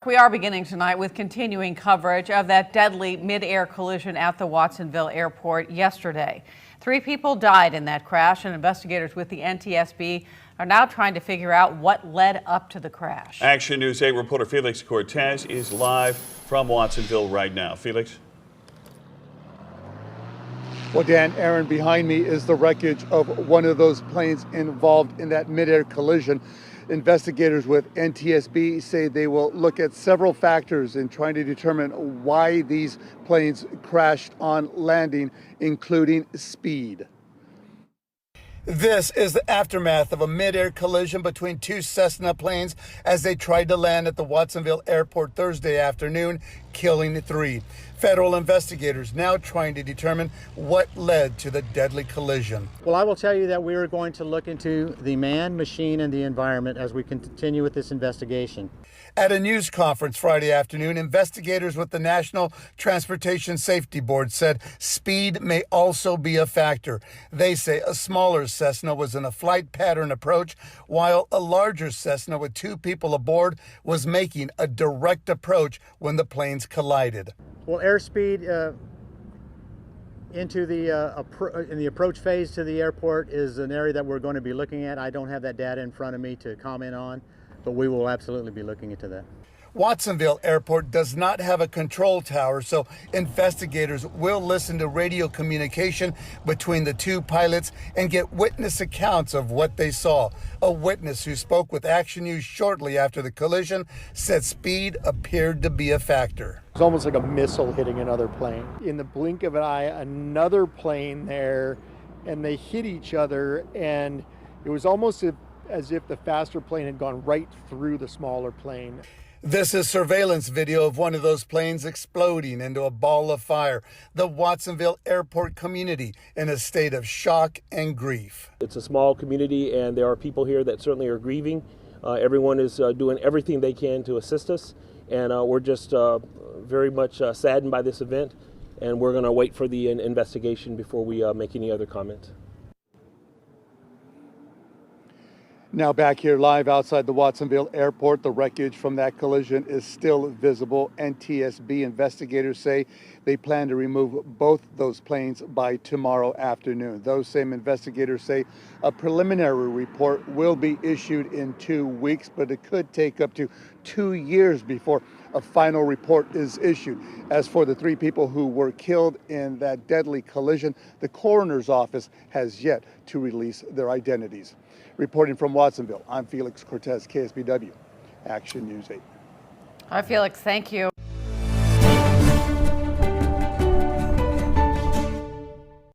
We are beginning tonight with continuing coverage of that deadly mid-air collision at the Watsonville airport yesterday. 3 people died in that crash, and investigators with the NTSB are now trying to figure out what led up to the crash. Action News 8 reporter Felix Cortez is live from Watsonville right now. Felix? Well, Dan, Aaron, behind me is the wreckage of one of those planes involved in that mid-air collision. Investigators with NTSB say they will look at several factors in trying to determine why these planes crashed on landing, including speed. This is the aftermath of a mid-air collision between 2 Cessna planes as they tried to land at the Watsonville airport Thursday afternoon, killing 3. Federal investigators now trying to determine what led to the deadly collision. Well, I will tell you that we are going to look into the man, machine, and the environment as we continue with this investigation. At a news conference Friday afternoon, investigators with the National Transportation Safety Board said speed may also be a factor. They say a smaller Cessna was in a flight pattern approach, while a larger Cessna with 2 people aboard was making a direct approach when the planes collided. Well, airspeed into in the approach phase to the airport is an area that we're going to be looking at. I don't have that data in front of me to comment on, but we will absolutely be looking into that. Watsonville Airport does not have a control tower, so investigators will listen to radio communication between the 2 pilots and get witness accounts of what they saw. A witness who spoke with Action News shortly after the collision said speed appeared to be a factor. It's almost like a missile hitting another plane. In the blink of an eye, another plane there, and they hit each other, and it was almost as if the faster plane had gone right through the smaller plane. This is surveillance video of one of those planes exploding into a ball of fire. The Watsonville airport community in a state of shock and grief. It's a small community, and there are people here that certainly are grieving. Everyone is doing everything they can to assist us, and we're just very much saddened by this event, and we're going to wait for the investigation before we make any other comment. Now back here live outside the Watsonville airport, the wreckage from that collision is still visible. NTSB investigators say they plan to remove both those planes by tomorrow afternoon. Those same investigators say a preliminary report will be issued in 2 weeks, but it could take up to 2 years before a final report is issued. As for the 3 people who were killed in that deadly collision, the coroner's office has yet to release their identities. Reporting from Watsonville, I'm Felix Cortez, KSBW, Action News 8. Hi, Felix. Thank you.